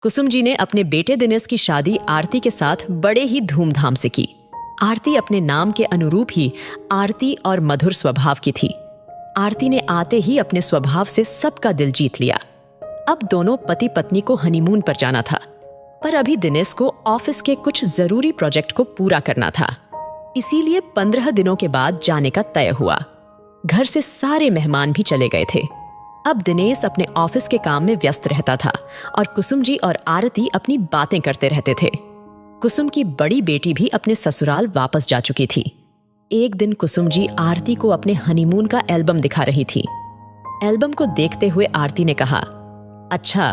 कुसुम जी ने अपने बेटे दिनेश की शादी आरती के साथ बड़े ही धूमधाम से की। आरती अपने नाम के अनुरूप ही आरती और मधुर स्वभाव की थी। आरती ने आते ही अपने स्वभाव से सबका दिल जीत लिया। अब दोनों पति पत्नी को हनीमून पर जाना था, पर अभी दिनेश को ऑफिस के कुछ जरूरी प्रोजेक्ट को पूरा करना था। इसीलिए 15 दिनों के बाद जाने का तय हुआ। घर से सारे मेहमान भी चले गए थे। अब दिनेश अपने ऑफिस के काम में व्यस्त रहता था और कुसुम जी और आरती अपनी बातें करते रहते थे। कुसुम की बड़ी बेटी भी अपने ससुराल वापस जा चुकी थी। एक दिन कुसुम जी आरती को अपने हनीमून का एल्बम दिखा रही थी। एल्बम को देखते हुए आरती ने कहा, अच्छा,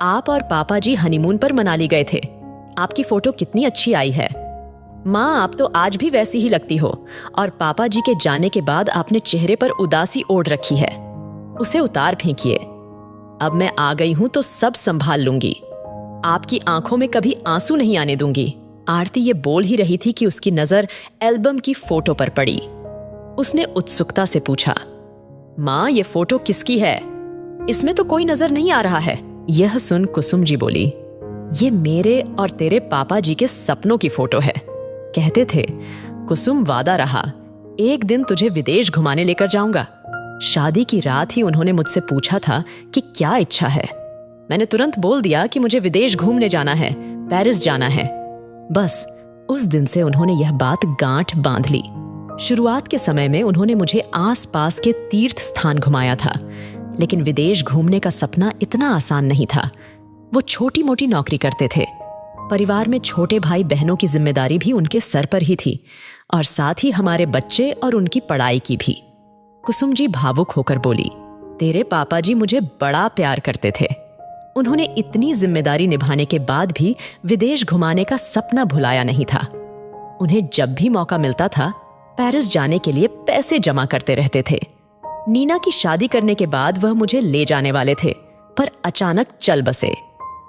आप और पापा जी हनीमून पर मनाली गए थे। आपकी फोटो कितनी अच्छी आई है। माँ, आप तो आज भी वैसी ही लगती हो और पापा जी के जाने के बाद आपने चेहरे पर उदासी ओढ़ रखी है। उसे उतार फेंकिए। अब मैं आ गई हूं तो सब संभाल लूंगी। आपकी आंखों में कभी आंसू नहीं आने दूंगी। आरती ये बोल ही रही थी कि उसकी नजर एल्बम की फोटो पर पड़ी। उसने उत्सुकता से पूछा, माँ, ये फोटो किसकी है? इसमें तो कोई नजर नहीं आ रहा है। यह सुन कुसुम जी बोली, ये मेरे और तेरे पापा जी के सपनों की फोटो है। कहते थे, कुसुम, वादा रहा, एक दिन तुझे विदेश घुमाने लेकर जाऊंगा। शादी की रात ही उन्होंने मुझसे पूछा था कि क्या इच्छा है। मैंने तुरंत बोल दिया कि मुझे विदेश घूमने जाना है, पेरिस जाना है। बस उस दिन से उन्होंने यह बात गांठ बांध ली। शुरुआत के समय में उन्होंने मुझे आसपास के तीर्थ स्थान घुमाया था, लेकिन विदेश घूमने का सपना इतना आसान नहीं था। वो छोटी मोटी नौकरी करते थे। परिवार में छोटे भाई बहनों की जिम्मेदारी भी उनके सर पर ही थी और साथ ही हमारे बच्चे और उनकी पढ़ाई की भी। कुसुम जी भावुक होकर बोली, तेरे पापा जी मुझे बड़ा प्यार करते थे। उन्होंने इतनी जिम्मेदारी निभाने के बाद भी विदेश घुमाने का सपना भुलाया नहीं था। उन्हें जब भी मौका मिलता था पेरिस जाने के लिए पैसे जमा करते रहते थे। नीना की शादी करने के बाद वह मुझे ले जाने वाले थे, पर अचानक चल बसे।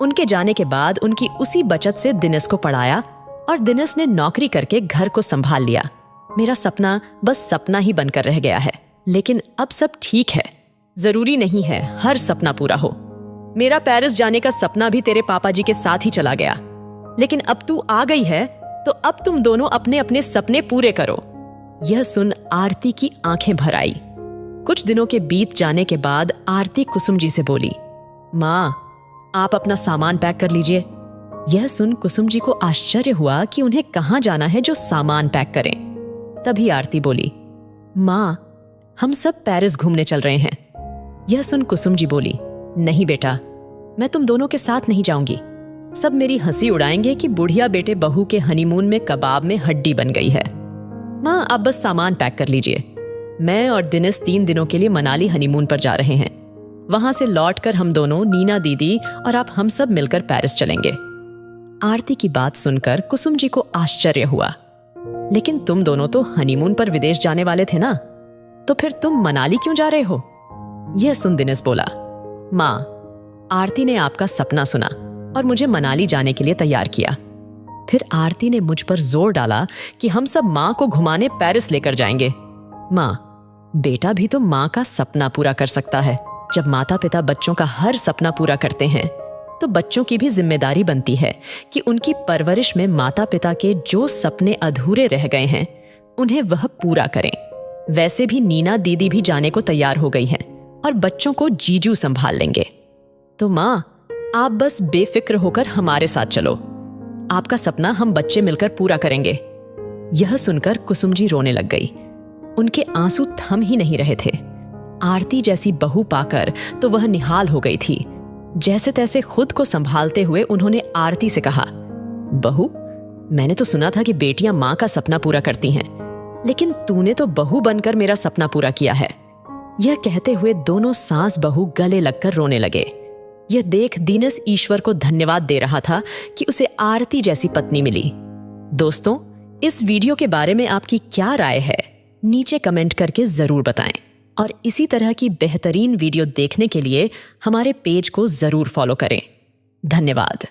उनके जाने के बाद उनकी उसी बचत से दिनेश को पढ़ाया और दिनेश ने नौकरी करके घर को संभाल लिया। मेरा सपना बस सपना ही बनकर रह गया है। लेकिन अब सब ठीक है। जरूरी नहीं है हर सपना पूरा हो। मेरा पेरिस जाने का सपना भी तेरे पापा जी के साथ ही चला गया। लेकिन अब तू आ गई है तो अब तुम दोनों अपने अपने सपने पूरे करो। यह सुन आरती की आंखें भर आई। कुछ दिनों के बीत जाने के बाद आरती कुसुम जी से बोली, माँ, आप अपना सामान पैक कर लीजिए। यह सुन कुसुम जी को आश्चर्य हुआ कि उन्हें कहाँ जाना है जो सामान पैक करें। तभी आरती बोली, माँ, हम सब पेरिस घूमने चल रहे हैं। यह सुन कुसुम जी बोली, नहीं बेटा, मैं तुम दोनों के साथ नहीं जाऊंगी। सब मेरी हंसी उड़ाएंगे कि बुढ़िया बेटे बहू के हनीमून में कबाब में हड्डी बन गई है। माँ, आप बस सामान पैक कर लीजिए। मैं और दिनेश 3 दिनों के लिए मनाली हनीमून पर जा रहे हैं। वहां से लौटकर हम दोनों, नीना दीदी और आप, हम सब मिलकर पेरिस चलेंगे। आरती की बात सुनकर कुसुम जी को आश्चर्य हुआ। लेकिन तुम दोनों तो हनीमून पर विदेश जाने वाले थे ना, तो फिर तुम मनाली क्यों जा रहे हो? यह सुन दिनेश बोला, माँ, आरती ने आपका सपना सुना और मुझे मनाली जाने के लिए तैयार किया। फिर आरती ने मुझ पर जोर डाला कि हम सब माँ को घुमाने पेरिस लेकर जाएंगे। माँ, बेटा भी तो माँ का सपना पूरा कर सकता है। जब माता पिता बच्चों का हर सपना पूरा करते हैं तो बच्चों की भी जिम्मेदारी बनती है कि उनकी परवरिश में माता पिता के जो सपने अधूरे रह गए हैं उन्हें वह पूरा करें। वैसे भी नीना दीदी भी जाने को तैयार हो गई हैं और बच्चों को जीजू संभाल लेंगे। तो माँ, आप बस बेफिक्र होकर हमारे साथ चलो। आपका सपना हम बच्चे मिलकर पूरा करेंगे। यह सुनकर कुसुम जी रोने लग गई। उनके आंसू थम ही नहीं रहे थे। आरती जैसी बहू पाकर तो वह निहाल हो गई थी। जैसे तैसे खुद को संभालते हुए उन्होंने आरती से कहा, बहू, मैंने तो सुना था कि बेटियां माँ का सपना पूरा करती हैं, लेकिन तूने तो बहू बनकर मेरा सपना पूरा किया है। यह कहते हुए दोनों सास बहू गले लगकर रोने लगे। यह देख दिनेश ईश्वर को धन्यवाद दे रहा था कि उसे आरती जैसी पत्नी मिली। दोस्तों, इस वीडियो के बारे में आपकी क्या राय है? नीचे कमेंट करके जरूर बताएं और इसी तरह की बेहतरीन वीडियो देखने के लिए हमारे पेज को जरूर फॉलो करें। धन्यवाद।